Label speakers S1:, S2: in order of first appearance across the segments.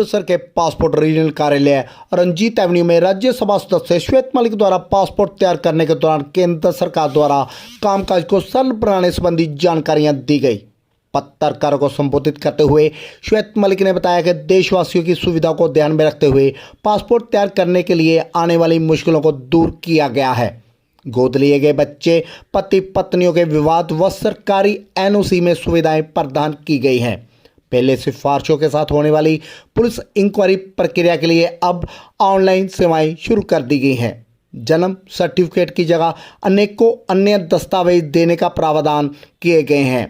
S1: अमृतसर के passport regional कार्यालय Ranjit Avenue में राज्यसभा सदस्य श्वेत मलिक द्वारा पासपोर्ट तैयार करने के दौरान केंद्र सरकार द्वारा कामकाज को सरल बनाने संबंधी जानकारियां दी गई। पत्रकारों को संबोधित करते हुए श्वेत मलिक ने बताया कि देशवासियों की सुविधा को ध्यान में रखते हुए पासपोर्ट तैयार करने के लिए आने वाली मुश्किलों को दूर किया गया है। गोद लिए गए बच्चे, पति पत्नियों के विवाद व सरकारी एनओसी में सुविधाएं प्रदान की गई हैं। पहले सिफारिशों के साथ होने वाली पुलिस इंक्वायरी प्रक्रिया के लिए अब ऑनलाइन सेवाएं शुरू कर दी गई हैं। जन्म सर्टिफिकेट की जगह अनेकों अन्य दस्तावेज देने का प्रावधान किए गए हैं।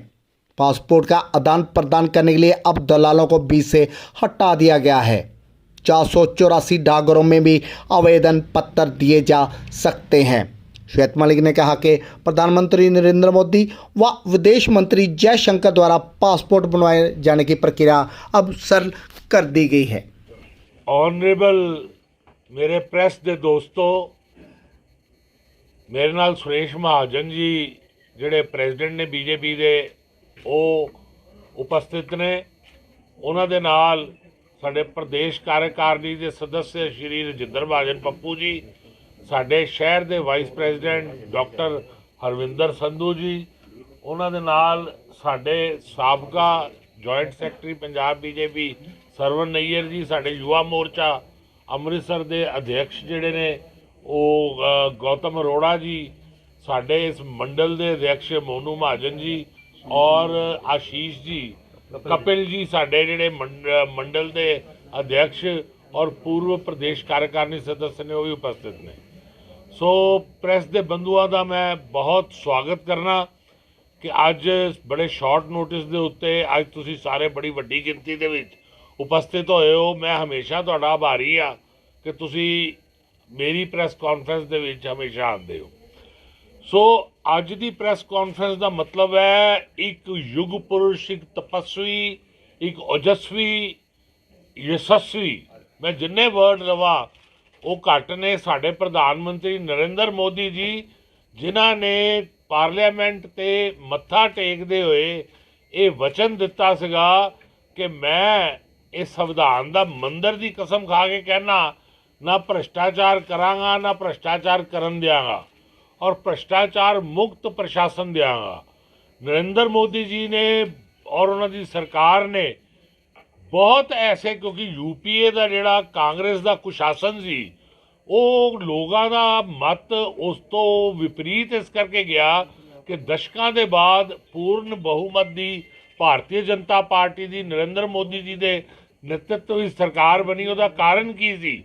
S1: पासपोर्ट का आदान प्रदान करने के लिए अब दलालों को बीच से हटा दिया गया है। 484 डाकघरों में भी आवेदन पत्र दिए जा सकते हैं। श्वेत मलिक ने कहा कि प्रधानमंत्री नरेंद्र मोदी व विदेश मंत्री जयशंकर द्वारा पासपोर्ट बनवाए जाने की प्रक्रिया अब सरल कर दी गई है।
S2: ऑनरेबल मेरे प्रेस दे दोस्तों, मेरे नाल सुरेश महाजन जी जिहड़े प्रेजिडेंट ने बीजेपी दे ਉਹ उपस्थित ने। उन्हां दे नाल साडे प्रदेश कार्यकारिणी के सदस्य श्री रजिंदर महाजन पप्पू जी, साडे शहर के vice president doctor Harvinder Sandhu ji, उन्हां दे नाल साडे साबका joint secretary Punjab BJP Sarwan Nayyar ji, साडे युवा मोर्चा अमृतसर के अध्यक्ष जिहड़े ने वो गौतम अरोड़ा जी, साडे इस मंडल के अध्यक्ष मोनू महाजन जी और आशीष जी, कपिल जी साडे जिहड़े मंडल के अध्यक्ष और पूर्व प्रदेश कार्यकारिणी सदस्य ने वो भी उपस्थित ने। सो प्रेस के बंधुओं का मैं बहुत स्वागत करना कि अज बड़े शॉर्ट नोटिस के उत्ते अज तुसी सारे बड़ी वड्डी गिनती के विच उपस्थित होए हो। मैं हमेशा तुहाडा आभारी हाँ कि तुसी मेरी प्रेस कॉन्फ्रेंस के विच हमेशा आते हो। सो अज की प्रेस कॉन्फ्रेंस का मतलब है एक युग पुरुष, एक तपस्वी, एक ओजस्वी, यशस्वी, मैं जिन्ने वर्ड लवा वो घट ने। साडे प्रधानमंत्री नरेंद्र मोदी जी जिन्हां ने पार्लियामेंट ते मत्था टेकदे हुए ये वचन दिता सीगा कि मैं इस संविधान का मंदिर की कसम खा के कहना, ना भ्रष्टाचार करांगा ना भ्रष्टाचार करन दियांगा और भ्रष्टाचार मुक्त प्रशासन देंगा। नरेंद्र मोदी जी ने और उन्होंने सरकार ने बहुत ऐसे, क्योंकि यूपीए का जिहड़ा कांग्रेस का कुशासन सी वो लोगों का मत उस तो विपरीत इस करके गया कि दशकों के बाद पूर्ण बहुमत की भारतीय जनता पार्टी की नरेंद्र मोदी जी के नेतृत्व की सरकार बनी। उसका कारण की सी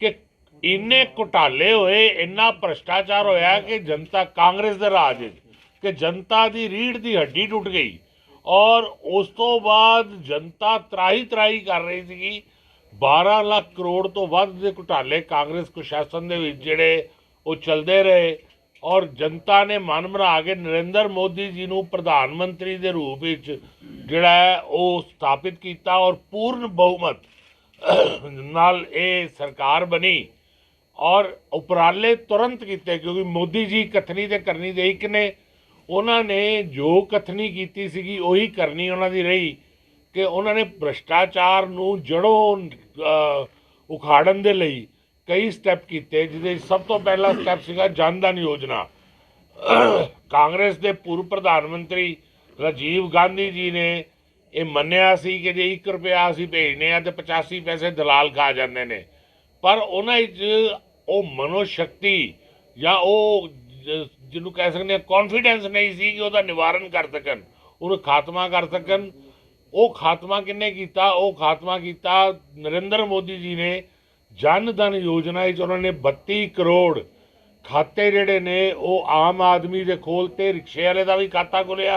S2: कि इन्ने घोटाले होए, इन्ना भ्रष्टाचार होया कि जनता कांग्रेस के राज कि जनता की रीढ़ की हड्डी टुट गई और उस तो बाद जनता त्राही त्राही कर रही थी। 12 लाख करोड़ तो वध के घोटाले कांग्रेस कुशासन के जिहड़े वो चलते रहे और जनता ने मन बना के नरेंद्र मोदी जी को प्रधानमंत्री के रूप में जिहड़ा है वो स्थापित किया और पूर्ण बहुमत नाल ये सरकार बनी और उपराले तुरंत किए, क्योंकि मोदी जी कथनी तो करनी दे एक ने, उन्होंने जो कथनी की सी उही करनी उन्होंने रही कि उन्होंने भ्रष्टाचार नूं जड़ों उखाड़न दे लई कई स्टैप किए, जिसमें सब तो पहला स्टैप सीगा जन धन योजना। कांग्रेस के पूर्व प्रधानमंत्री राजीव गांधी जी ने ये मन्निया सी कि जे 1 रुपया असीं भेजने आ तो 85 पैसे दलाल खा जाते हैं, पर उन्हें वो मनोशक्ति या वो जिन्होंने कह सकते हैं कॉन्फिडेंस नहीं सी कि उसका निवारण कर सकन, उन्हें खात्मा कर सकन। वो खात्मा किन्ने कीता? वो खात्मा किया नरेंद्र मोदी जी ने जन धन योजना उन्होंने 32 करोड़ खाते जिहड़े ने वो आम आदमी दे खोलते, रिक्शे वाले का भी खाता खुलिया,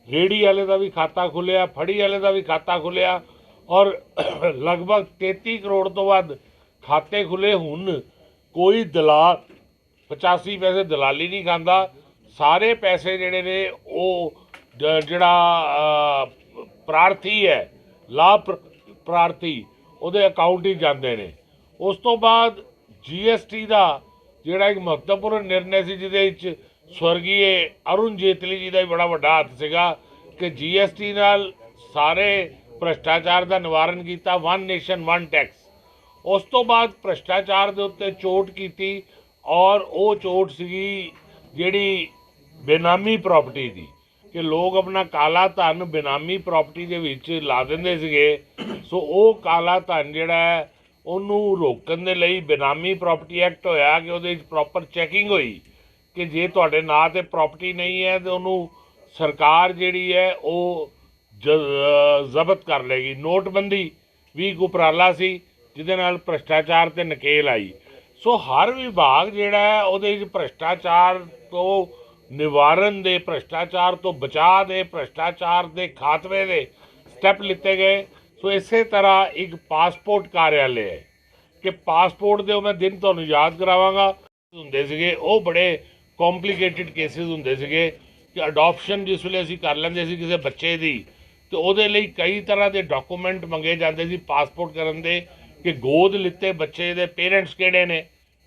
S2: रेहड़ी वाले का भी खाता खुलिया, फड़ी वाले का भी खाता खुलिया और लगभग 33 करोड़ तो वध खाते खुले। हुण कोई दलाल 85 पैसे दलाली नहीं खाता, सारे पैसे जिहड़े ने वो जिहड़ा प्रार्थी है, लाभ प्रार्थी उहदे अकाउंट ही जाते हैं। उस तो बाद GST का जिहड़ा एक महत्वपूर्ण निर्णय सी जिहदे विच स्वर्गीय अरुण जेतली जी का भी बड़ा वड्डा हत्थ सीगा कि GST नाल सारे ਭ੍ਰਿਸ਼ਟਾਚਾਰ ਦਾ ਨਿਵਾਰਨ ਕੀਤਾ, ਵਨ ਨੇਸ਼ਨ ਵਨ ਟੈਕਸ। ਉਸ ਤੋਂ ਬਾਅਦ ਭ੍ਰਿਸ਼ਟਾਚਾਰ ਦੇ ਉੱਤੇ ਚੋਟ ਕੀਤੀ, ਔਰ ਉਹ ਚੋਟ ਸੀਗੀ ਜਿਹੜੀ ਬੇਨਾਮੀ ਪ੍ਰਾਪਰਟੀ ਦੀ, ਕਿ ਲੋਕ ਆਪਣਾ ਕਾਲਾ ਧਨ ਬੇਨਾਮੀ ਪ੍ਰਾਪਰਟੀ ਦੇ ਵਿੱਚ ਲਾ ਦਿੰਦੇ ਸੀਗੇ। ਸੋ ਉਹ ਕਾਲਾ ਧਨ ਜਿਹੜਾ ਹੈ ਉਹਨੂੰ ਰੋਕਣ ਦੇ ਲਈ ਬੇਨਾਮੀ ਪ੍ਰਾਪਰਟੀ ਐਕਟ ਹੋਇਆ, ਕਿ ਉਹਦੇ ਵਿੱਚ ਪ੍ਰੋਪਰ ਚੈਕਿੰਗ ਹੋਈ ਕਿ ਜੇ ਤੁਹਾਡੇ ਨਾਂ 'ਤੇ ਪ੍ਰਾਪਰਟੀ ਨਹੀਂ ਹੈ ਤਾਂ ਉਹਨੂੰ ਸਰਕਾਰ ਜਿਹੜੀ ਹੈ ਉਹ ਜ਼ਬਤ ਕਰ ਲਏਗੀ। ਨੋਟਬੰਦੀ ਵੀ ਇੱਕ ਉਪਰਾਲਾ ਸੀ ਜਿਹਦੇ ਨਾਲ ਭ੍ਰਿਸ਼ਟਾਚਾਰ 'ਤੇ ਨਕੇਲ ਆਈ। ਸੋ ਹਰ ਵਿਭਾਗ ਜਿਹੜਾ ਹੈ ਉਹਦੇ ਵਿੱਚ ਭ੍ਰਿਸ਼ਟਾਚਾਰ ਤੋਂ ਨਿਵਾਰਨ ਦੇ, ਭ੍ਰਿਸ਼ਟਾਚਾਰ ਤੋਂ ਬਚਾਅ ਦੇ, ਭ੍ਰਿਸ਼ਟਾਚਾਰ ਦੇ ਖਾਤਮੇ ਦੇ ਸਟੈਪ ਲਿੱਤੇ ਗਏ। ਸੋ ਇਸੇ ਤਰ੍ਹਾਂ ਇੱਕ ਪਾਸਪੋਰਟ ਕਾਰਿਆਲੇ ਹੈ ਕਿ ਪਾਸਪੋਰਟ ਦੇ ਮੈਂ ਦਿਨ ਤੁਹਾਨੂੰ ਯਾਦ ਕਰਾਵਾਂਗਾ ਹੁੰਦੇ ਸੀਗੇ, ਉਹ ਬੜੇ ਕੰਪਲਿਕੇਟਿਡ ਕੇਸਿਸ ਹੁੰਦੇ ਸੀਗੇ ਕਿ ਅਡੋਪਸ਼ਨ ਜਿਸ ਵੇਲੇ ਅਸੀਂ ਕਰ ਲੈਂਦੇ ਸੀ ਕਿਸੇ ਬੱਚੇ ਦੀ, ਤੇ ਉਹਦੇ ਲਈ ਕਈ ਤਰ੍ਹਾਂ ਦੇ ਡਾਕੂਮੈਂਟ ਮੰਗੇ ਜਾਂਦੇ ਸੀ ਪਾਸਪੋਰਟ ਕਰਨ ਦੇ, ਕਿ ਗੋਦ ਲਿੱਤੇ ਬੱਚੇ ਦੇ ਪੇਰੈਂਟਸ ਕਿਹੜੇ ਨੇ,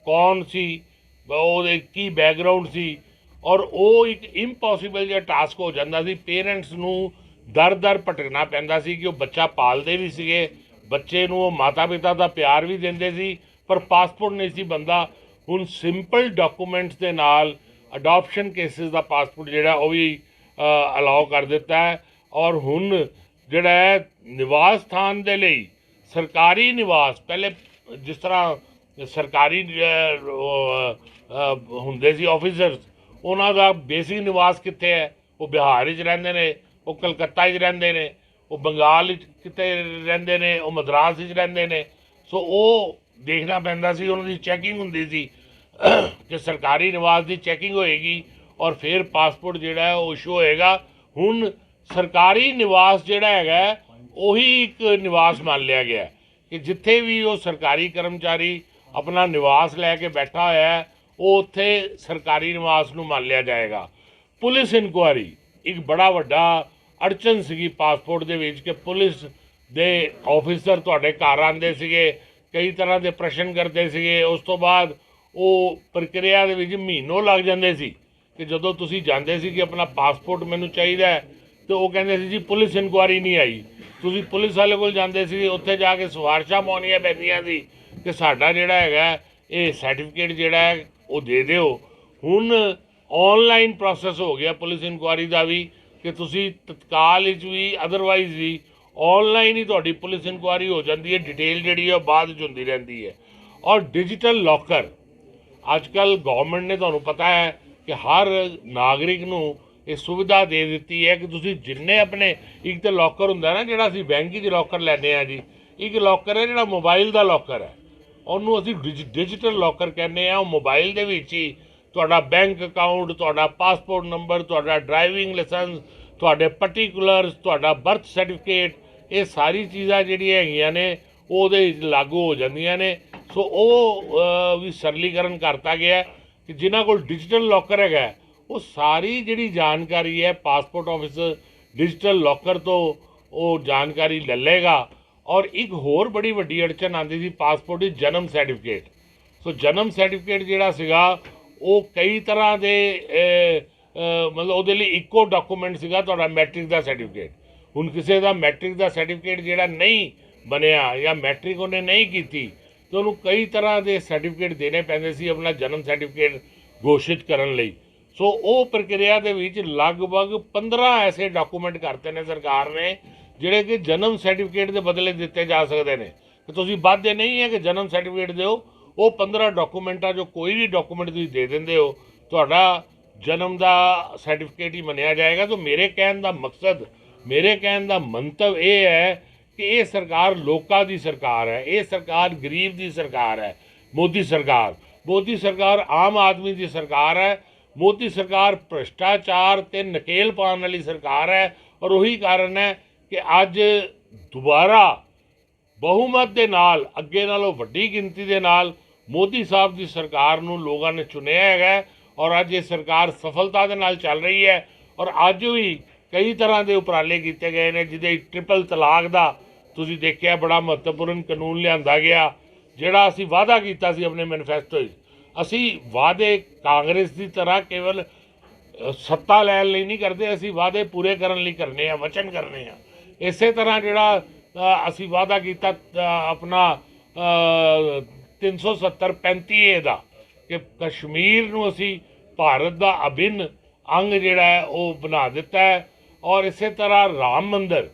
S2: ਕੌਣ ਸੀ, ਉਹਦੇ ਕੀ ਬੈਕਗਰਾਊਂਡ ਸੀ। ਔਰ ਉਹ ਇੱਕ ਇੰਪੋਸੀਬਲ ਜਿਹਾ ਟਾਸਕ ਹੋ ਜਾਂਦਾ ਸੀ। ਪੇਰੈਂਟਸ ਨੂੰ ਦਰ ਦਰ ਭਟਕਣਾ ਪੈਂਦਾ ਸੀ ਕਿ ਉਹ ਬੱਚਾ ਪਾਲਦੇ ਵੀ ਸੀਗੇ, ਬੱਚੇ ਨੂੰ ਉਹ ਮਾਤਾ ਪਿਤਾ ਦਾ ਪਿਆਰ ਵੀ ਦਿੰਦੇ ਸੀ, ਪਰ ਪਾਸਪੋਰਟ ਨਹੀਂ ਸੀ ਬਣਦਾ। ਹੁਣ ਸਿੰਪਲ ਡਾਕੂਮੈਂਟਸ ਦੇ ਨਾਲ ਅਡੋਪਸ਼ਨ ਕੇਸਿਸ ਦਾ ਪਾਸਪੋਰਟ ਜਿਹੜਾ ਉਹ ਵੀ ਅਲਾਓ ਕਰ ਦਿੱਤਾ ਹੈ। ਔਰ ਹੁਣ ਜਿਹੜਾ ਹੈ ਨਿਵਾਸ ਸਥਾਨ ਦੇ ਲਈ ਸਰਕਾਰੀ ਨਿਵਾਸ, ਪਹਿਲੇ ਜਿਸ ਤਰ੍ਹਾਂ ਸਰਕਾਰੀ ਹੁੰਦੇ ਸੀ ਆਫਿਸਰਸ, ਉਹਨਾਂ ਦਾ ਬੇਸਿਕ ਨਿਵਾਸ ਕਿੱਥੇ ਹੈ, ਉਹ ਬਿਹਾਰ ਵਿੱਚ ਰਹਿੰਦੇ ਨੇ, ਉਹ ਕਲਕੱਤਾ ਵਿੱਚ ਰਹਿੰਦੇ ਨੇ, ਉਹ ਬੰਗਾਲ ਵਿੱਚ ਕਿਤੇ ਰਹਿੰਦੇ ਨੇ, ਉਹ ਮਦਰਾਸ ਵਿੱਚ ਰਹਿੰਦੇ ਨੇ। ਸੋ ਉਹ ਦੇਖਣਾ ਪੈਂਦਾ ਸੀ, ਉਹਨਾਂ ਦੀ ਚੈਕਿੰਗ ਹੁੰਦੀ ਸੀ ਕਿ ਸਰਕਾਰੀ ਨਿਵਾਸ ਦੀ ਚੈਕਿੰਗ ਹੋਏਗੀ ਔਰ ਫਿਰ ਪਾਸਪੋਰਟ ਜਿਹੜਾ ਹੈ ਉਹ ਇਸ਼ੂ ਹੋਏਗਾ। ਹੁਣ ਸਰਕਾਰੀ ਨਿਵਾਸ ਜਿਹੜਾ ਹੈਗਾ ਉਹੀ ਇੱਕ ਨਿਵਾਸ ਮੰਨ ਲਿਆ ਗਿਆ ਕਿ ਜਿੱਥੇ ਵੀ ਉਹ ਸਰਕਾਰੀ ਕਰਮਚਾਰੀ ਆਪਣਾ ਨਿਵਾਸ ਲੈ ਕੇ ਬੈਠਾ ਹੋਇਆ ਹੈ ਉਹ ਉੱਥੇ ਸਰਕਾਰੀ ਨਿਵਾਸ ਨੂੰ ਮੰਨ ਲਿਆ ਜਾਏਗਾ। ਪੁਲਿਸ ਇਨਕੁਆਇਰੀ ਇੱਕ ਬੜਾ ਵੱਡਾ ਅੜਚਨ ਸੀਗੀ ਪਾਸਪੋਰਟ ਦੇ ਵਿੱਚ, ਕਿ ਪੁਲਿਸ ਦੇ ਆਫਿਸਰ ਤੁਹਾਡੇ ਘਰ ਆਉਂਦੇ ਸੀਗੇ, ਕਈ ਤਰ੍ਹਾਂ ਦੇ ਪ੍ਰਸ਼ਨ ਕਰਦੇ ਸੀਗੇ। ਉਸ ਤੋਂ ਬਾਅਦ ਉਹ ਪ੍ਰਕਿਰਿਆ ਦੇ ਵਿੱਚ ਮਹੀਨੋਂ ਲੱਗ ਜਾਂਦੇ ਸੀ ਕਿ ਜਦੋਂ ਤੁਸੀਂ ਜਾਂਦੇ ਸੀ ਕਿ ਆਪਣਾ ਪਾਸਪੋਰਟ ਮੈਨੂੰ ਚਾਹੀਦਾ ਹੈ, ਤੇ ਉਹ ਕਹਿੰਦੇ ਸੀ ਜੀ ਪੁਲਿਸ ਇਨਕੁਆਇਰੀ ਨਹੀਂ ਆਈ। ਤੁਸੀਂ ਪੁਲਿਸ ਵਾਲੇ ਕੋਲ ਜਾਂਦੇ ਸੀ, ਉੱਥੇ ਜਾ ਕੇ ਸਿਫਾਰਸ਼ਾਂ ਪਾਉਣੀਆਂ ਪੈਂਦੀਆਂ ਸੀ ਕਿ ਸਾਡਾ ਜਿਹੜਾ ਹੈਗਾ ਇਹ ਸਰਟੀਫਿਕੇਟ ਜਿਹੜਾ ਹੈ ਉਹ ਦੇ ਦਿਓ। ਹੁਣ ਔਨਲਾਈਨ ਪ੍ਰੋਸੈਸ ਹੋ ਗਿਆ ਪੁਲਿਸ ਇਨਕੁਆਇਰੀ ਦਾ ਵੀ, ਕਿ ਤੁਸੀਂ ਤਤਕਾਲ ਵਿੱਚ ਵੀ ਅਦਰਵਾਈਜ਼ ਵੀ ਔਨਲਾਈਨ ਹੀ ਤੁਹਾਡੀ ਪੁਲਿਸ ਇਨਕੁਆਇਰੀ ਹੋ ਜਾਂਦੀ ਹੈ। ਡਿਟੇਲ ਜਿਹੜੀ ਹੈ ਉਹ ਬਾਅਦ ਵਿੱਚ ਹੁੰਦੀ ਰਹਿੰਦੀ ਹੈ। ਔਰ ਡਿਜੀਟਲ ਲੋਕਰ ਅੱਜ ਕੱਲ੍ਹ ਗਵਰਨਮੈਂਟ ਨੇ, ਤੁਹਾਨੂੰ ਪਤਾ ਹੈ ਕਿ ਹਰ ਨਾਗਰਿਕ ਨੂੰ ਇਹ ਸੁਵਿਧਾ ਦੇ ਦਿੱਤੀ ਹੈ ਕਿ ਤੁਸੀਂ ਜਿੰਨੇ ਆਪਣੇ, ਇੱਕ ਤਾਂ ਲੋਕਰ ਹੁੰਦਾ ਨਾ ਜਿਹੜਾ ਅਸੀਂ ਬੈਂਕ 'ਚ ਲੋਕਰ ਲੈਂਦੇ ਹਾਂ ਜੀ, ਇੱਕ ਲੋਕਰ ਹੈ ਜਿਹੜਾ ਮੋਬਾਈਲ ਦਾ ਲੋਕਰ ਹੈ, ਉਹਨੂੰ ਅਸੀਂ ਡਿਜੀਟਲ ਲੋਕਰ ਕਹਿੰਦੇ ਹਾਂ। ਉਹ ਮੋਬਾਈਲ ਦੇ ਵਿੱਚ ਹੀ ਤੁਹਾਡਾ ਬੈਂਕ ਅਕਾਊਂਟ, ਤੁਹਾਡਾ ਪਾਸਪੋਰਟ ਨੰਬਰ, ਤੁਹਾਡਾ ਡਰਾਈਵਿੰਗ ਲਾਇਸੈਂਸ, ਤੁਹਾਡੇ ਪਰਟੀਕੂਲਰਸ, ਤੁਹਾਡਾ ਬਰਥ ਸਰਟੀਫਿਕੇਟ, ਇਹ ਸਾਰੀ ਚੀਜ਼ਾਂ ਜਿਹੜੀਆਂ ਹੈਗੀਆਂ ਨੇ ਉਹਦੇ ਵਿੱਚ ਲਾਗੂ ਹੋ ਜਾਂਦੀਆਂ ਨੇ। ਸੋ ਉਹ ਵੀ ਸਰਲੀਕਰਨ ਕਰਤਾ ਗਿਆ ਕਿ ਜਿਨ੍ਹਾਂ ਕੋਲ ਡਿਜੀਟਲ ਲੋਕਰ ਹੈਗਾ ਉਹ ਸਾਰੀ ਜਿਹੜੀ ਜਾਣਕਾਰੀ ਹੈ ਪਾਸਪੋਰਟ ਆਫਿਸ ਡਿਜੀਟਲ ਲੋਕਰ ਤੋਂ ਉਹ ਜਾਣਕਾਰੀ ਲੈ ਲਏਗਾ। ਔਰ ਇੱਕ ਹੋਰ ਬੜੀ ਵੱਡੀ ਅੜਚਨ ਆਉਂਦੀ ਸੀ ਪਾਸਪੋਰਟ ਦੀ, ਜਨਮ ਸਰਟੀਫਿਕੇਟ। ਸੋ ਜਨਮ ਸਰਟੀਫਿਕੇਟ ਜਿਹੜਾ ਸੀਗਾ ਉਹ ਕਈ ਤਰ੍ਹਾਂ ਦੇ ਮਤਲਬ ਉਹਦੇ ਲਈ ਇੱਕੋ ਡਾਕੂਮੈਂਟ ਸੀਗਾ ਤੁਹਾਡਾ ਮੈਟ੍ਰਿਕ ਦਾ ਸਰਟੀਫਿਕੇਟ। ਹੁਣ ਕਿਸੇ ਦਾ ਮੈਟ੍ਰਿਕ ਦਾ ਸਰਟੀਫਿਕੇਟ ਜਿਹੜਾ ਨਹੀਂ ਬਣਿਆ ਜਾਂ ਮੈਟ੍ਰਿਕ ਉਹਨੇ ਨਹੀਂ ਕੀਤੀ ਤਾਂ ਉਹਨੂੰ ਕਈ ਤਰ੍ਹਾਂ ਦੇ ਸਰਟੀਫਿਕੇਟ ਦੇਣੇ ਪੈਂਦੇ ਸੀ ਆਪਣਾ ਜਨਮ ਸਰਟੀਫਿਕੇਟ ਘੋਸ਼ਿਤ ਕਰਨ ਲਈ। ਸੋ ਉਹ ਪ੍ਰਕਿਰਿਆ ਦੇ ਵਿੱਚ ਲਗਭਗ 15 ਐਸੇ ਡਾਕੂਮੈਂਟ ਕਰਤੇ ਨੇ ਸਰਕਾਰ ਨੇ ਜਿਹੜੇ ਕਿ ਜਨਮ ਸਰਟੀਫਿਕੇਟ ਦੇ ਬਦਲੇ ਦਿੱਤੇ ਜਾ ਸਕਦੇ ਨੇ। ਕਿ ਤੁਸੀਂ ਵਾਅਦੇ ਨਹੀਂ ਹੈ ਕਿ ਜਨਮ ਸਰਟੀਫਿਕੇਟ ਦਿਓ, ਉਹ 15 ਡਾਕੂਮੈਂਟਾਂ ਜੋ ਕੋਈ ਵੀ ਡਾਕੂਮੈਂਟ ਤੁਸੀਂ ਦੇ ਦਿੰਦੇ ਹੋ ਤੁਹਾਡਾ ਜਨਮ ਦਾ ਸਰਟੀਫਿਕੇਟ ਹੀ ਮੰਨਿਆ ਜਾਏਗਾ। ਤਾਂ ਮੇਰੇ ਕਹਿਣ ਦਾ ਮਕਸਦ, ਮੇਰੇ ਕਹਿਣ ਦਾ ਮੰਤਵ ਇਹ ਹੈ ਕਿ ਇਹ ਸਰਕਾਰ ਲੋਕਾਂ ਦੀ ਸਰਕਾਰ ਹੈ, ਇਹ ਸਰਕਾਰ ਗਰੀਬ ਦੀ ਸਰਕਾਰ ਹੈ। ਮੋਦੀ ਸਰਕਾਰ ਆਮ ਆਦਮੀ ਦੀ ਸਰਕਾਰ ਹੈ। ਮੋਦੀ ਸਰਕਾਰ ਭ੍ਰਿਸ਼ਟਾਚਾਰ ਤੇ ਨਕੇਲ ਪਾਉਣ ਵਾਲੀ ਸਰਕਾਰ ਹੈ। ਔਰ ਉਹੀ ਕਾਰਨ ਹੈ ਕਿ ਅੱਜ ਦੁਬਾਰਾ ਬਹੁਮਤ ਦੇ ਨਾਲ, ਅੱਗੇ ਨਾਲੋਂ ਵੱਡੀ ਗਿਣਤੀ ਦੇ ਨਾਲ ਮੋਦੀ ਸਾਹਿਬ ਦੀ ਸਰਕਾਰ ਨੂੰ ਲੋਕਾਂ ਨੇ ਚੁਣਿਆ ਹੈਗਾ। ਔਰ ਅੱਜ ਇਹ ਸਰਕਾਰ ਸਫਲਤਾ ਦੇ ਨਾਲ ਚੱਲ ਰਹੀ ਹੈ। ਔਰ ਅੱਜ ਵੀ ਕਈ ਤਰ੍ਹਾਂ ਦੇ ਉਪਰਾਲੇ ਕੀਤੇ ਗਏ ਨੇ, ਜਿਹਦੇ ਟ੍ਰਿਪਲ ਤਲਾਕ ਦਾ ਤੁਸੀਂ ਦੇਖਿਆ ਬੜਾ ਮਹੱਤਵਪੂਰਨ ਕਾਨੂੰਨ ਲਿਆਂਦਾ ਗਿਆ, ਜਿਹੜਾ ਅਸੀਂ ਵਾਅਦਾ ਕੀਤਾ ਸੀ ਆਪਣੇ ਮੈਨੀਫੈਸਟੋ 'ਚ। ਅਸੀਂ ਵਾਅਦੇ ਕਾਂਗਰਸ ਦੀ ਤਰ੍ਹਾਂ ਕੇਵਲ ਸੱਤਾ ਲੈਣ ਲਈ ਨਹੀਂ ਕਰਦੇ, ਅਸੀਂ ਵਾਅਦੇ ਪੂਰੇ ਕਰਨ ਲਈ ਕਰਨੇ ਆ, ਵਚਨ ਕਰਨੇ ਆ। ਇਸੇ ਤਰ੍ਹਾਂ ਜਿਹੜਾ ਅਸੀਂ ਵਾਅਦਾ ਕੀਤਾ ਆਪਣਾ 370-35A ਦਾ ਕਿ ਕਸ਼ਮੀਰ ਨੂੰ ਅਸੀਂ ਭਾਰਤ ਦਾ ਅਭਿੰਨ ਅੰਗ ਜਿਹੜਾ ਹੈ ਉਹ ਬਣਾ ਦਿੱਤਾ ਹੈ। ਔਰ ਇਸੇ ਤਰ੍ਹਾਂ ਰਾਮ ਮੰਦਿਰ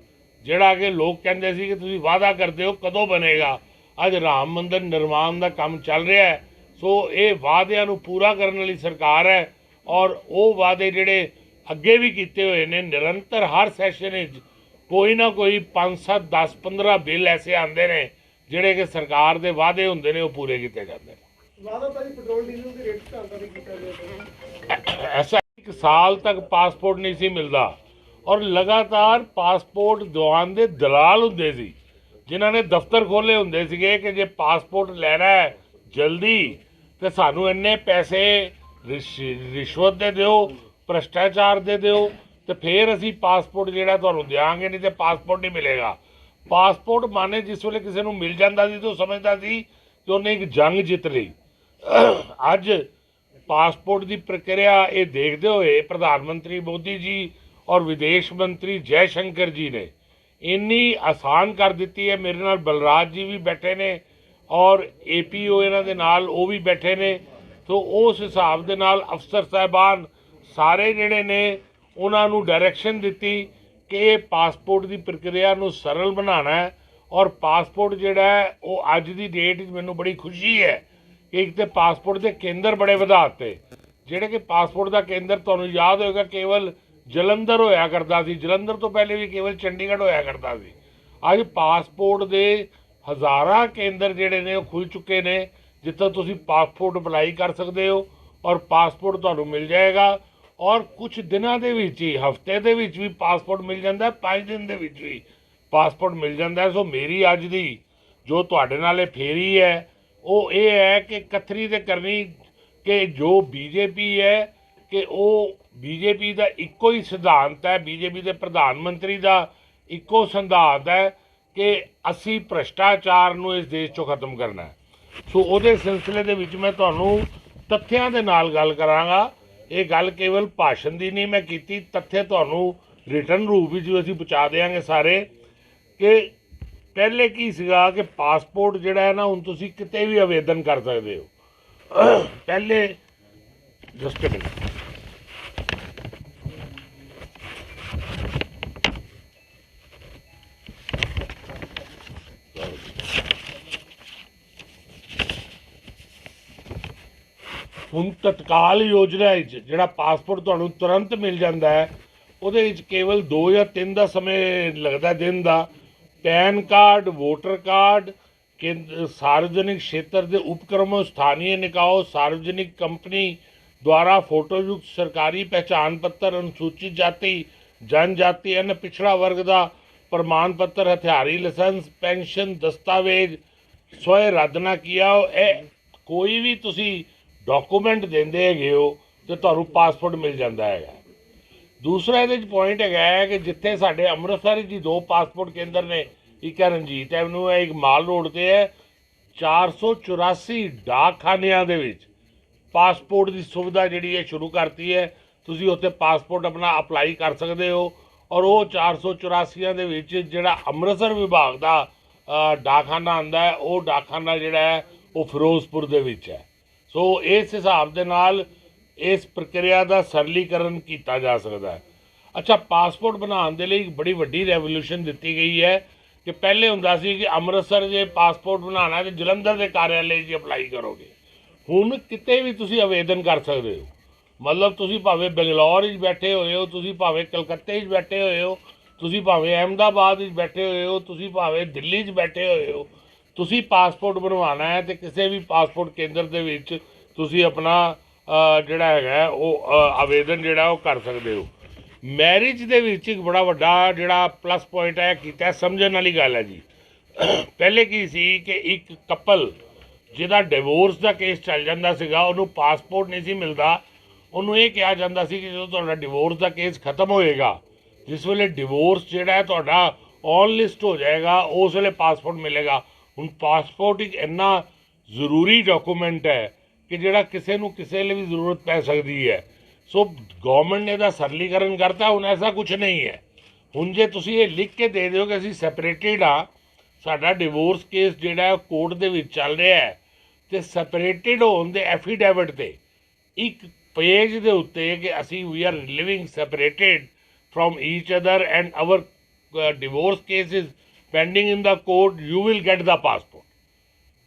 S2: ਜਿਹੜਾ ਕਿ ਲੋਕ ਕਹਿੰਦੇ ਸੀ ਕਿ ਤੁਸੀਂ ਵਾਅਦਾ ਕਰਦੇ ਹੋ ਕਦੋਂ ਬਣੇਗਾ, ਅੱਜ ਰਾਮ ਮੰਦਿਰ ਨਿਰਮਾਣ ਦਾ ਕੰਮ ਚੱਲ ਰਿਹਾ ਹੈ। ਸੋ ਇਹ ਵਾਅਦਿਆਂ ਨੂੰ ਪੂਰਾ ਕਰਨ ਵਾਲੀ ਸਰਕਾਰ ਹੈ ਔਰ ਉਹ ਵਾਅਦੇ ਜਿਹੜੇ ਅੱਗੇ ਵੀ ਕੀਤੇ ਹੋਏ ਨੇ, ਨਿਰੰਤਰ ਹਰ ਸੈਸ਼ਨ ਵਿੱਚ ਕੋਈ ਨਾ ਕੋਈ 5, 7, 10, 15 ਬਿੱਲ ਐਸੇ ਆਉਂਦੇ ਨੇ ਜਿਹੜੇ ਕਿ ਸਰਕਾਰ ਦੇ ਵਾਅਦੇ ਹੁੰਦੇ ਨੇ ਉਹ ਪੂਰੇ ਕੀਤੇ ਜਾਂਦੇ ਨੇ।
S3: ਵਾਅਦਾ ਤਾਂ ਜੀ ਪੈਟਰੋਲ ਡੀਜ਼ਲ ਦੇ ਰੇਟ ਘਟਾਉਣ ਦਾ ਵੀ ਕੀਤਾ ਗਿਆ।
S2: ਐਸਾ 1 ਸਾਲ ਤੱਕ ਪਾਸਪੋਰਟ ਨਹੀਂ ਸੀ ਮਿਲਦਾ ਔਰ ਲਗਾਤਾਰ ਪਾਸਪੋਰਟ ਦਿਵਾਉਣ ਦੇ ਦਲਾਲ ਹੁੰਦੇ ਸੀ ਜਿਨ੍ਹਾਂ ਨੇ ਦਫ਼ਤਰ ਖੋਲ੍ਹੇ ਹੁੰਦੇ ਸੀਗੇ ਕਿ ਜੇ ਪਾਸਪੋਰਟ ਲੈਣਾ ਹੈ ਜਲਦੀ ਤੇ ਸਾਨੂੰ ਇੰਨੇ ਪੈਸੇ ਰਿਸ਼ਵਤ ਦੇ ਦਿਓ, ਭ੍ਰਿਸ਼ਟਾਚਾਰ ਦੇ ਦਿਓ ਤੇ ਫਿਰ ਅਸੀਂ ਪਾਸਪੋਰਟ ਜਿਹੜਾ ਤੁਹਾਨੂੰ ਦਿਆਂਗੇ, ਨਹੀਂ ਤੇ ਪਾਸਪੋਰਟ ਨਹੀਂ ਮਿਲੇਗਾ। ਪਾਸਪੋਰਟ ਮਾਨੇ ਜਿਸ ਵੇਲੇ ਕਿਸੇ ਨੂੰ ਮਿਲ ਜਾਂਦਾ ਸੀ ਤਾਂ ਉਹ ਸਮਝਦਾ ਸੀ ਕਿ ਉਹਨੇ ਇੱਕ ਜੰਗ ਜਿੱਤ ਲਈ। ਅੱਜ ਪਾਸਪੋਰਟ ਦੀ ਪ੍ਰਕਿਰਿਆ ਇਹ ਦੇਖਦੇ ਹੋਏ ਪ੍ਰਧਾਨ ਮੰਤਰੀ ਮੋਦੀ ਜੀ ਔਰ ਵਿਦੇਸ਼ ਮੰਤਰੀ ਜੈ ਸ਼ੰਕਰ ਜੀ ਨੇ ਇੰਨੀ ਆਸਾਨ ਕਰ ਦਿੱਤੀ ਹੈ। ਮੇਰੇ ਨਾਲ ਬਲਰਾਜ ਜੀ ਵੀ ਬੈਠੇ ਨੇ ਔਰ APO ਇਹਨਾਂ ਦੇ ਨਾਲ ਉਹ ਵੀ ਬੈਠੇ ਨੇ। ਸੋ ਉਸ ਹਿਸਾਬ ਦੇ ਨਾਲ ਅਫਸਰ ਸਾਹਿਬਾਨ ਸਾਰੇ ਜਿਹੜੇ ਨੇ ਉਹਨਾਂ ਨੂੰ ਡਾਇਰੈਕਸ਼ਨ ਦਿੱਤੀ ਕਿ ਇਹ ਪਾਸਪੋਰਟ ਦੀ ਪ੍ਰਕਿਰਿਆ ਨੂੰ ਸਰਲ ਬਣਾਉਣਾ ਹੈ। ਔਰ ਪਾਸਪੋਰਟ ਜਿਹੜਾ ਹੈ ਉਹ ਅੱਜ ਦੀ ਡੇਟ ਵਿੱਚ ਮੈਨੂੰ ਬੜੀ ਖੁਸ਼ੀ ਹੈ ਕਿ ਇੱਕ ਤਾਂ ਪਾਸਪੋਰਟ ਦੇ ਕੇਂਦਰ ਬੜੇ ਵਧਾ ਦਿੱਤੇ, ਜਿਹੜੇ ਕਿ ਪਾਸਪੋਰਟ ਦਾ ਕੇਂਦਰ ਤੁਹਾਨੂੰ ਯਾਦ ਹੋਏਗਾ ਕੇਵਲ ਜਲੰਧਰ ਹੋਇਆ ਕਰਦਾ ਸੀ, ਜਲੰਧਰ ਤੋਂ ਪਹਿਲੇ ਵੀ ਕੇਵਲ ਚੰਡੀਗੜ੍ਹ ਹੋਇਆ ਕਰਦਾ ਸੀ। ਅੱਜ ਪਾਸਪੋਰਟ ਦੇ ਹਜ਼ਾਰਾਂ ਕੇਂਦਰ ਜਿਹੜੇ ਨੇ ਉਹ ਖੁੱਲ੍ਹ ਚੁੱਕੇ ਨੇ ਜਿੱਥੇ ਤੁਸੀਂ ਪਾਸਪੋਰਟ ਅਪਲਾਈ ਕਰ ਸਕਦੇ ਹੋ ਔਰ ਪਾਸਪੋਰਟ ਤੁਹਾਨੂੰ ਮਿਲ ਜਾਏਗਾ। ਔਰ ਕੁਝ ਦਿਨਾਂ ਦੇ ਵਿੱਚ ਹੀ, ਹਫ਼ਤੇ ਦੇ ਵਿੱਚ ਵੀ ਪਾਸਪੋਰਟ ਮਿਲ ਜਾਂਦਾ, 5 ਦਿਨ ਦੇ ਵਿੱਚ ਵੀ ਪਾਸਪੋਰਟ ਮਿਲ ਜਾਂਦਾ। ਸੋ ਮੇਰੀ ਅੱਜ ਦੀ ਜੋ ਤੁਹਾਡੇ ਨਾਲ ਇਹ ਫੇਰੀ ਹੈ ਉਹ ਇਹ ਹੈ ਕਿ ਕਥਰੀ ਤੇ ਕਰਨੀ ਕਿ ਜੋ BJP ਹੈ ਕਿ ਉਹ BJP ਦਾ ਇੱਕੋ ਹੀ ਸਿਧਾਂਤ ਹੈ, BJP ਦੇ ਪ੍ਰਧਾਨ ਮੰਤਰੀ ਦਾ ਇੱਕੋ ਸਿਧਾਂਤ ਹੈ ਕਿ ਅਸੀਂ ਭ੍ਰਿਸ਼ਟਾਚਾਰ ਨੂੰ ਇਸ ਦੇਸ਼ 'ਚੋਂ ਖਤਮ ਕਰਨਾ ਹੈ। ਸੋ ਉਹਦੇ ਸਿਲਸਿਲੇ ਦੇ ਵਿੱਚ ਮੈਂ ਤੁਹਾਨੂੰ ਤੱਥਿਆਂ ਦੇ ਨਾਲ ਗੱਲ ਕਰਾਂਗਾ। ਇਹ ਗੱਲ ਕੇਵਲ ਭਾਸ਼ਣ ਦੀ ਨਹੀਂ ਮੈਂ ਕੀਤੀ, ਤੱਥੇ ਤੁਹਾਨੂੰ ਰਿਟਨ ਰੂਪ ਵਿੱਚ ਅਸੀਂ ਪਹੁੰਚਾ ਦੇਵਾਂਗੇ ਸਾਰੇ ਕਿ ਪਹਿਲੇ ਕੀ ਸੀਗਾ ਕਿ ਪਾਸਪੋਰਟ ਜਿਹੜਾ ਹੈ ਨਾ ਹੁਣ ਤੁਸੀਂ ਕਿਤੇ ਵੀ ਆਵੇਦਨ ਕਰ ਸਕਦੇ ਹੋ। ਪਹਿਲੇ ਜਸਟ ਅ ਮਿੰਟ, ਹੁਣ ਤਤਕਾਲ ਯੋਜਨਾ ਵਿੱਚ ਜਿਹੜਾ ਪਾਸਪੋਰਟ ਤੁਹਾਨੂੰ ਤੁਰੰਤ ਮਿਲ ਜਾਂਦਾ ਹੈ ਉਹਦੇ ਵਿੱਚ ਕੇਵਲ 2 ਜਾਂ 3 ਦਾ ਸਮੇਂ ਲੱਗਦਾ ਦਿਨ ਦਾ। ਪੈਨ ਕਾਰਡ, ਵੋਟਰ ਕਾਰਡ, सार्वजनिक क्षेत्र के उपक्रमों, स्थानीय निकायों, सार्वजनिक कंपनी द्वारा फोटोयुक्त सरकारी पहचान पत्र, अनुसूचित जाति, जनजाति, अन्य पिछड़ा वर्ग का प्रमाण पत्र, हथियारी लाइसेंस, पेंशन दस्तावेज स्वयं रद्द ना किया हो, कोई भी तुसी डॉक्यूमेंट देंदे हैगे हो तो तुहानू पासपोर्ट मिल जाता है। दूसरा ये पॉइंट है कि जिथे साढ़े अमृतसर जी 2 पासपोर्ट केंद्र ने, एक है रंजीत एवन्यू है, एक माल रोड से है, 484 डाकखानियां दे विच पासपोर्ट की सुविधा जी है शुरू करती है। तुसी उत्थे पासपोर्ट अपना अपलाई कर सकते हो और वो 484 दे विच जिहड़ा अमृतसर विभाग का डाकखाना आंदा है, वो डाकखाना जिहड़ा है वो फिरोजपुर दे विच है। सो इस हिसाब दे नाल इस प्रक्रिया का सरलीकरण किया जा सकता है। अच्छा, पासपोर्ट बनाने के लिए एक बड़ी वड्डी रेवोल्यूशन दी गई है कि पहले हुंदा सी कि अमृतसर जे पासपोर्ट बनाना है तो जलंधर के कार्यालय जी अपलाई करोगे। हुण किते भी तुसी आवेदन कर सकते हो, मतलब तुसी भावें बंगलौर विच बैठे हुए हो, तुसी भावें कलकत्ते विच बैठे हुए हो, तुसी भावें अहमदाबाद विच बैठे हुए हो, तुसी भावें दिल्ली च बैठे हुए हो, तुसी पासपोर्ट बनवाना है तो किसी भी पासपोर्ट केंद्र दे विच तुसी अपना जिहड़ा हैगा वो आवेदन जिहड़ा वो कर सकते हो। मैरिज दे विच एक बड़ा वड्डा जिहड़ा प्लस पॉइंट है कीता, समझण वाली गल है जी। पहले की सी कि एक कपल जिहदा डिवोर्स का केस चल जाता सीगा, उहनूं पासपोर्ट नहीं सी मिलता, उहनूं ये कहा जाता सी कि जो तुहाडा डिवोर्स का केस खत्म होएगा, जिस वेले डिवोर्स जिहड़ा है तुहाडा ऑन लिस्ट हो जाएगा, उस वेले पासपोर्ट मिलेगा। हुण पासपोर्ट एक इन्ना जरूरी डॉकूमेंट है कि जिहड़ा किसी नूं किसी लिए भी जरूरत पै सकती है। सो गवर्नमेंट ने इसका सरलीकरण करता, हुण ऐसा कुछ नहीं है। ਹੁਣ ਜੇ ਤੁਸੀਂ ਇਹ ਲਿਖ ਕੇ ਦੇ ਦਿਓ ਕਿ ਅਸੀਂ ਸੈਪਰੇਟਿਡ ਆ, ਸਾਡਾ ਡਿਵੋਰਸ ਕੇਸ ਜਿਹੜਾ ਕੋਰਟ ਦੇ ਵਿੱਚ ਚੱਲ ਰਿਹਾ ਹੈ, ਤੇ ਸੈਪਰੇਟਿਡ ਹੋਣ ਦੇ ਐਫੀਡੈਵਿਟ ਤੇ ਇੱਕ ਪੇਜ ਦੇ ਉੱਤੇ ਕਿ ਅਸੀਂ we are living separated from each other and our divorce case is pending in the court, you will get the passport.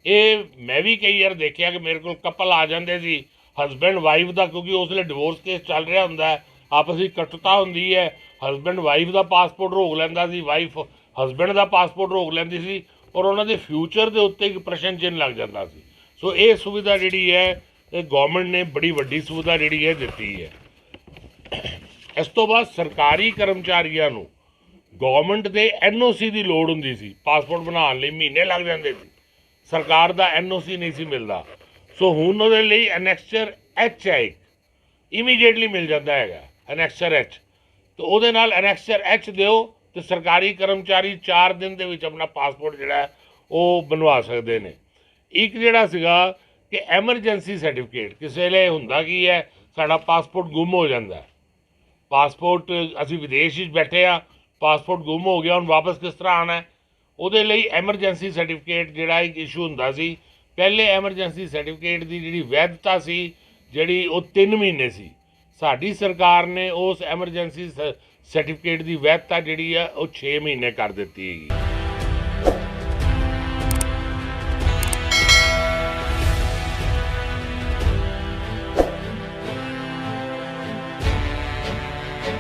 S2: ਇਹ ਮੈਂ ਵੀ ਕਈ ਵਾਰ ਦੇਖਿਆ ਕਿ ਮੇਰੇ ਕੋਲ ਕਪਲ ਆ ਜਾਂਦੇ ਸੀ ਹਸਬੈਂਡ ਵਾਈਫ ਦਾ, ਕਿਉਂਕਿ ਉਸ ਵੇਲੇ ਡਿਵੋਰਸ ਕੇਸ ਚੱਲ ਰਿਹਾ ਹੁੰਦਾ ਹੈ, ਆਪਸੀ ਕੱਟਤਾ ਹੁੰਦੀ ਹੈ, ਹਸਬੈਂਡ ਵਾਈਫ ਦਾ ਪਾਸਪੋਰਟ ਰੋਕ ਲੈਂਦਾ ਸੀ, ਵਾਈਫ ਹਸਬੈਂਡ ਦਾ ਪਾਸਪੋਰਟ ਰੋਕ ਲੈਂਦੀ ਸੀ, ਔਰ ਉਹਨਾਂ ਦੇ ਫਿਊਚਰ ਦੇ ਉੱਤੇ ਇੱਕ ਪ੍ਰਸ਼ਨ ਚਿੰਨ੍ਹ ਲੱਗ ਜਾਂਦਾ ਸੀ। ਸੋ ਇਹ ਸੁਵਿਧਾ ਜਿਹੜੀ ਹੈ ਇਹ ਗਵਰਨਮੈਂਟ ਨੇ ਬੜੀ ਵੱਡੀ ਸੁਵਿਧਾ ਜਿਹੜੀ ਹੈ ਦਿੱਤੀ ਹੈ। ਇਸ ਤੋਂ ਬਾਅਦ ਸਰਕਾਰੀ ਕਰਮਚਾਰੀਆਂ ਨੂੰ ਗਵਰਨਮੈਂਟ ਦੇ NOC ਦੀ ਲੋੜ ਹੁੰਦੀ ਸੀ, ਪਾਸਪੋਰਟ ਬਣਾਉਣ ਲਈ ਮਹੀਨੇ ਲੱਗ ਜਾਂਦੇ ਸੀ, ਸਰਕਾਰ ਦਾ NOC ਨਹੀਂ ਸੀ ਮਿਲਦਾ। ਸੋ ਹੁਣ ਉਹਦੇ ਲਈ ਐਨੈਕਸਚਰ H ਹੈ, ਇੱਕ ਇਮੀਡੀਏਟਲੀ ਮਿਲ ਜਾਂਦਾ ਹੈਗਾ ਐਨੈਕਸਚਰ H। ਤੇ ਉਹਦੇ ਨਾਲ ਐਨੈਕਸਚਰ H ਦਿਓ ਤੇ ਸਰਕਾਰੀ ਕਰਮਚਾਰੀ 4 ਦਿਨ ਦੇ ਵਿੱਚ ਆਪਣਾ ਪਾਸਪੋਰਟ ਜਿਹੜਾ ਉਹ ਬਣਵਾ ਸਕਦੇ ਨੇ। ਇੱਕ ਜਿਹੜਾ ਸੀਗਾ ਕਿ ਐਮਰਜੈਂਸੀ ਸਰਟੀਫਿਕੇਟ, ਕਿਸੇ ਵੇਲੇ ਹੁੰਦਾ ਕੀ ਹੈ ਸਾਡਾ ਪਾਸਪੋਰਟ ਗੁੰਮ ਹੋ ਜਾਂਦਾ, ਪਾਸਪੋਰਟ ਅਸੀਂ ਵਿਦੇਸ਼ ਵਿੱਚ ਬੈਠੇ ਆ, ਪਾਸਪੋਰਟ ਗੁੰਮ ਹੋ ਗਿਆ, ਹੁਣ ਵਾਪਸ ਕਿਸ ਤਰ੍ਹਾਂ ਆਉਣਾ ਹੈ, ਉਹਦੇ ਲਈ ਐਮਰਜੈਂਸੀ ਸਰਟੀਫਿਕੇਟ ਜਿਹੜਾ ਇੱਕ ਇਸ਼ੂ ਹੁੰਦਾ ਸੀ। ਪਹਿਲੇ ਐਮਰਜੈਂਸੀ ਸਰਟੀਫਿਕੇਟ ਦੀ ਜਿਹੜੀ ਵੈਧਤਾ ਸੀ ਜਿਹੜੀ ਉਹ 3 ਮਹੀਨੇ ਸੀ, ਸਾਡੀ ਸਰਕਾਰ ਨੇ ਉਸ ਐਮਰਜੈਂਸੀ ਸਰਟੀਫਿਕੇਟ ਦੀ ਵੈਧਤਾ ਜਿਹੜੀ ਆ ਉਹ 6 ਮਹੀਨੇ ਕਰ ਦਿੱਤੀ ਹੈਗੀ।